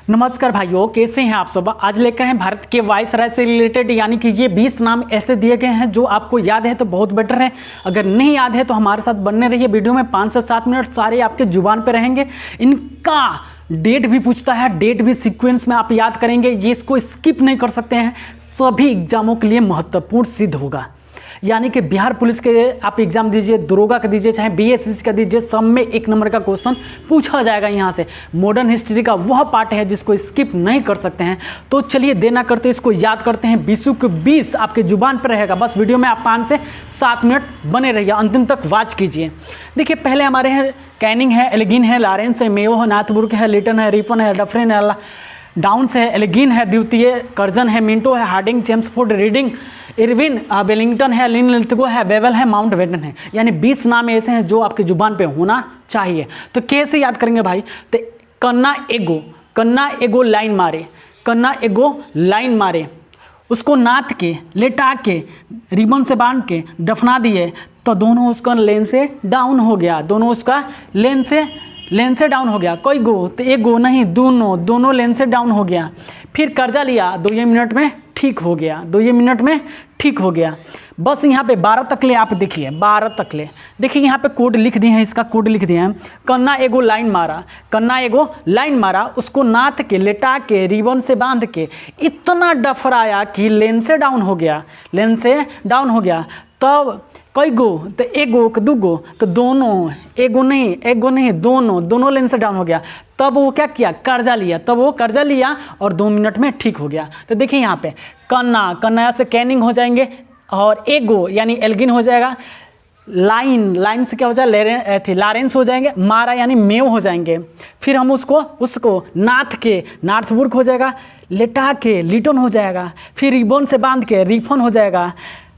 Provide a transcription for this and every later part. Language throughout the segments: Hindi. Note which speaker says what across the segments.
Speaker 1: नमस्कार भाइयों, कैसे हैं आप सब। आज लेकर हैं भारत के वायसराय से रिलेटेड, यानी कि ये 20 नाम ऐसे दिए गए हैं जो आपको याद है तो बहुत बेटर है, अगर नहीं याद है तो हमारे साथ बने रहिए। वीडियो में 5 से 7 मिनट सारे आपके जुबान पे रहेंगे। इनका डेट भी पूछता है, डेट भी सीक्वेंस में आप याद करेंगे, ये इसको स्किप नहीं कर सकते हैं। सभी एग्जामों के लिए महत्वपूर्ण सिद्ध होगा। यानी कि बिहार पुलिस के आप एग्जाम दीजिए, दरोगा का दीजिए, चाहे बीएसएससी का दीजिए, सब में 1 नंबर का क्वेश्चन पूछा जाएगा। यहाँ से मॉडर्न हिस्ट्री का वह पार्ट है जिसको स्किप नहीं कर सकते हैं। तो चलिए देना करते इसको याद करते हैं। 20 के 20 आपके जुबान पर रहेगा। बस वीडियो में आप 5 से 7 मिनट बने रहिए, अंतिम तक वॉच कीजिए। देखिए पहले हमारे हैं कैनिंग है, एल्गिन है, लॉरेंस है, मेयो है, नाथबुर्ग है, लिटन है, रिफन है, डफरिन है, डाउन्स है, एल्गिन है, द्वितीय कर्जन है, मिंटो है, Hardinge, Chelmsford, Reading, Irwin, Willingdon है, लिन लिथगो है, वेवल है, माउंट बेटन है। यानी 20 नाम ऐसे हैं जो आपके जुबान पे होना चाहिए। तो कैसे याद करेंगे भाई? तो कन्ना एगो लाइन मारे, कन्ना एगो लाइन मारे, उसको नाथ के लेटा के रिबन से बांध के दफना दिए तो दोनों उसका लेन से डाउन हो गया। दोनों उसका लेन से डाउन हो गया। कोई गो तो एक गो नहीं, दोनों लेन से डाउन हो गया। फिर कर्जा लिया, 2 मिनट में ठीक हो गया, 2 मिनट में ठीक हो गया। बस यहाँ पे 12 तकले आप देखिए, 12 तकले देखिए। यहाँ पे कोड लिख दिए हैं, इसका कोड लिख दिए हैं। कन्ना एगो लाइन मारा, कन्ना एगो लाइन मारा, उसको नाथ के लेटा के रिबन से बांध के इतना डफराया कि लेन से डाउन हो गया, लेन से डाउन हो गया। तब कई गो तो एगो दूगो तो दोनों, एगो नहीं दोनों लेन से डाउन हो गया। तब वो क्या किया? कर्जा लिया। तब वो कर्जा लिया और 2 मिनट में ठीक हो गया। तो देखिए यहाँ पे कन्ना से कैनिंग हो जाएंगे और एगो यानी एल्गिन हो जाएगा। लाइन से क्या हो जाएगा? लॉरेंस हो जाएंगे। मारा यानी मेव हो जाएंगे। फिर हम उसको नाथ के नार्थबुर्ग हो जाएगा, लेटा के लिटन हो जाएगा। फिर रिबन से बांध के रिफन हो जाएगा।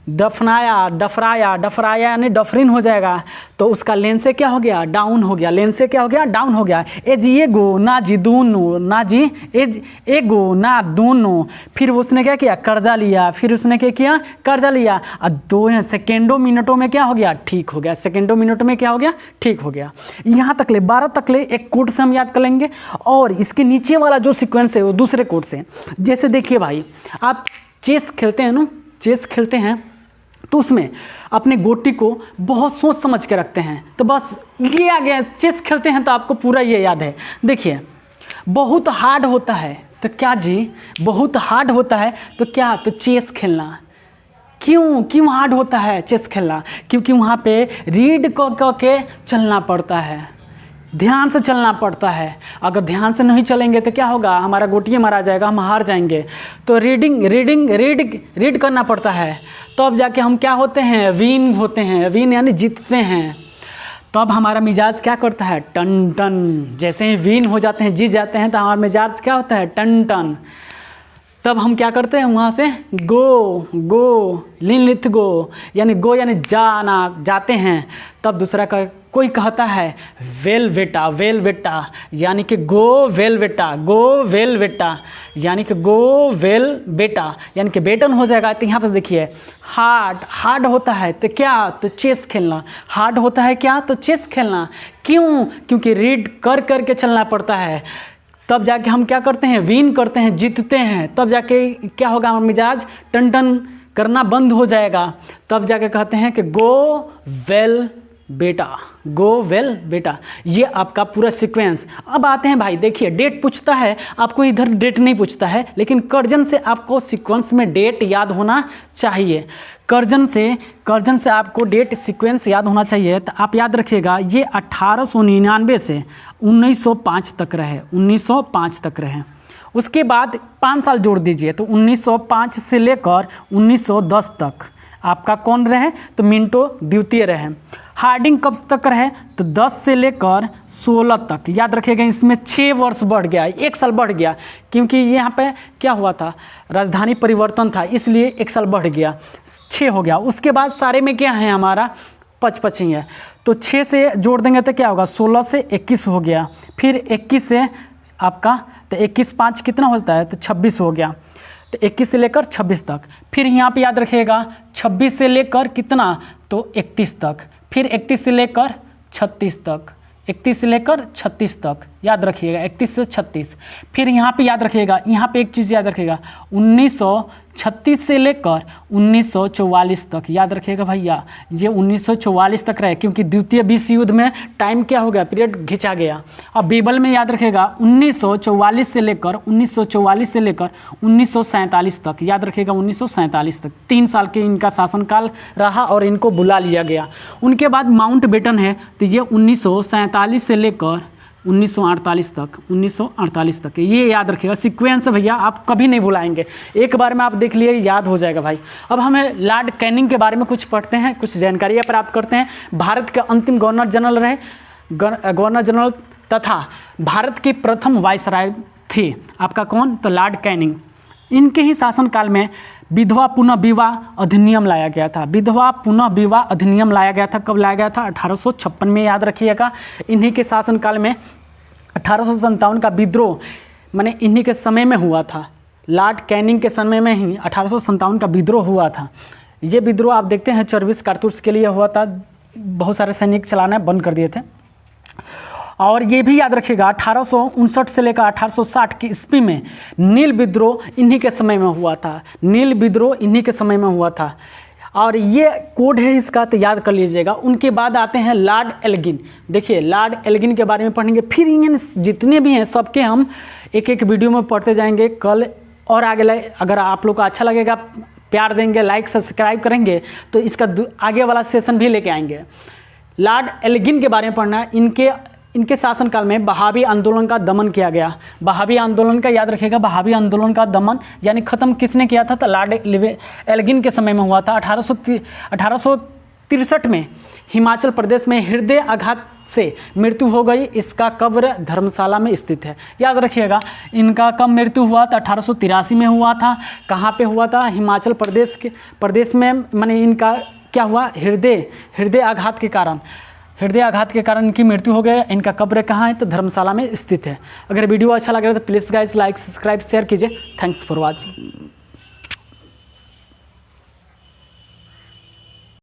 Speaker 1: डफराया यानी डफरिन हो जाएगा। तो उसका लेन से क्या हो गया? डाउन हो गया। लेन से क्या हो गया? डाउन हो गया। एजी एगो ना जी दोनों, ना जी एगो ना दोनों। फिर उसने क्या किया? कर्जा लिया। फिर उसने क्या किया? कर्जा लिया। और 2 सेकेंडों मिनटों में क्या हो गया? ठीक हो गया। सेकेंडों मिनटों में क्या हो गया? ठीक हो गया। यहाँ तक ले 12 तक ले एक कोड से हम याद कर लेंगे। और इसके नीचे वाला जो सिक्वेंस है वो दूसरे कोड से। जैसे देखिए भाई, आप चेस खेलते हैं ना, चेस खेलते हैं तो उसमें अपने गोटी को बहुत सोच समझ के रखते हैं। तो बस ये आ गया। चेस खेलते हैं तो आपको पूरा ये याद है। देखिए बहुत हार्ड होता है तो क्या जी? बहुत हार्ड होता है तो क्या? तो चेस खेलना। क्यों हार्ड होता है चेस खेलना? क्योंकि वहाँ पे रीड के चलना पड़ता है, ध्यान से चलना पड़ता है। अगर ध्यान से नहीं चलेंगे तो क्या होगा? हमारा गोटियाँ मारा जाएगा, हम हार जाएंगे। तो रीड करना पड़ता है। तब जाके हम क्या होते हैं? विन होते हैं। विन यानी जीतते हैं। तब हमारा मिजाज क्या करता है? टन टन। जैसे ही विन हो जाते हैं, जीत जाते हैं, तो हमारा मिजाज क्या होता है? टन टन। तब हम क्या करते हैं? वहाँ से गो लिन लिथ गो यानी गो यानी जाते हैं। तब दूसरा का कोई कहता है वेल बेटा यानी कि गो वेल बेटा यानी कि गो वेल बेटा यानी कि बेटन हो जाएगा। तो यहाँ पर देखिए हार्ड होता है तो क्या? तो चेस खेलना। हार्ड होता है क्या? तो चेस खेलना। क्योंकि रीड कर के चलना पड़ता है। तब जाके हम क्या करते हैं? विन करते हैं, जीतते हैं। तब जाके क्या होगा? हमारा मिजाज टन टन करना बंद हो जाएगा। तब जाके कहते हैं कि गो वेल बेटा। ये आपका पूरा सीक्वेंस। अब आते हैं भाई, देखिए डेट पूछता है आपको, इधर डेट नहीं पूछता है, लेकिन कर्जन से आपको सीक्वेंस में डेट याद होना चाहिए। कर्जन से आपको डेट सीक्वेंस याद होना चाहिए। तो आप याद रखिएगा, ये 1899 से 1905 तक रहे, 1905 तक रहे। उसके बाद 5 साल जोड़ दीजिए तो 1905 से लेकर 1910 तक आपका कौन रहे? तो मिंटो द्वितीय रहे। हार्डिंग कब तक रहे? तो 10 से लेकर 16 तक। याद रखिएगा, इसमें 6 वर्ष बढ़ गया, 1 साल बढ़ गया, क्योंकि यहाँ पे क्या हुआ था? राजधानी परिवर्तन था, इसलिए 1 साल बढ़ गया, 6 हो गया। उसके बाद सारे में क्या है? हमारा 55 ही है। तो 6 से जोड़ देंगे तो क्या होगा? 16 से 21 हो गया। फिर 21 से आपका तो 21 5 कितना होता है? तो 26 हो गया। तो 21 से लेकर 26 तक। फिर यहाँ पे याद रखिएगा 26 से लेकर कितना? तो 31 तक। फिर 31 से लेकर 36 तक। 31 से लेकर 36 तक, याद रखिएगा 31 से 36। फिर यहाँ पे याद रखिएगा, यहाँ पे एक चीज़ याद रखिएगा 1936 से लेकर 1944 तक, याद रखिएगा भैया ये 1944 तक रहे, क्योंकि द्वितीय विश्व युद्ध में टाइम क्या हो गया, पीरियड खिंचा गया। अब बीबल में याद रखिएगा 1944 से लेकर 1947 तक, याद रखिएगा 1947 तक 3 साल के इनका शासनकाल रहा और इनको बुला लिया गया। उनके बाद माउंट बेटन है, तो ये 1947 से लेकर 1948 तक, ये याद रखिएगा। सीक्वेंस भैया आप कभी नहीं भुलाएंगे, एक बार में आप देख लिए याद हो जाएगा भाई। अब हमें लॉर्ड कैनिंग के बारे में कुछ पढ़ते हैं, कुछ जानकारियाँ प्राप्त करते हैं। भारत के अंतिम गवर्नर जनरल रहे, गवर्नर जनरल तथा भारत के प्रथम वायसराय थे आपका कौन, तो लॉर्ड कैनिंग। इनके ही शासनकाल में विधवा पुनः विवाह अधिनियम लाया गया था। विधवा पुनः विवाह अधिनियम लाया गया था, कब लाया गया था, 1856 में, याद रखिएगा। इन्हीं के शासनकाल में 1857 का विद्रोह माने इन्हीं के समय में हुआ था। लॉर्ड कैनिंग के समय में ही 1857 का विद्रोह हुआ था। ये विद्रोह आप देखते हैं 24 कारतूस के लिए हुआ था, बहुत सारे सैनिक चलाना बंद कर दिए थे। और ये भी याद रखिएगा 1859 से लेकर 1860 की ईस्वी में नील विद्रोह इन्हीं के समय में हुआ था। नील विद्रोह इन्हीं के समय में हुआ था और ये कोड है इसका, तो याद कर लीजिएगा। उनके बाद आते हैं लॉर्ड एल्गिन। देखिए लॉर्ड एल्गिन के बारे में पढ़ेंगे, फिर इन जितने भी हैं सबके हम एक एक वीडियो में पढ़ते जाएंगे कल और आगे। अगर आप लोग को अच्छा लगेगा, प्यार देंगे, लाइक सब्सक्राइब करेंगे, तो इसका आगे वाला सेशन भी लेके आएंगे। लॉर्ड एल्गिन के बारे में पढ़ना है। इनके शासनकाल में बहावी आंदोलन का दमन किया गया। बहावी आंदोलन का याद रखिएगा, बहावी आंदोलन का दमन यानी ख़त्म किसने किया था, तो लॉर्ड एल्गिन के समय में हुआ था। 1863 में हिमाचल प्रदेश में हृदय आघात से मृत्यु हो गई। इसका कब्र धर्मशाला में स्थित है, याद रखिएगा। इनका कब मृत्यु हुआ था, 1883 में हुआ था। कहाँ पे हुआ था, हिमाचल प्रदेश में। माने इनका क्या हुआ, हृदय आघात के कारण इनकी मृत्यु हो गई। इनका कब्र कहाँ है, तो धर्मशाला में स्थित है। अगर वीडियो अच्छा लगे तो please guys like subscribe share कीजिए। Thanks for watching.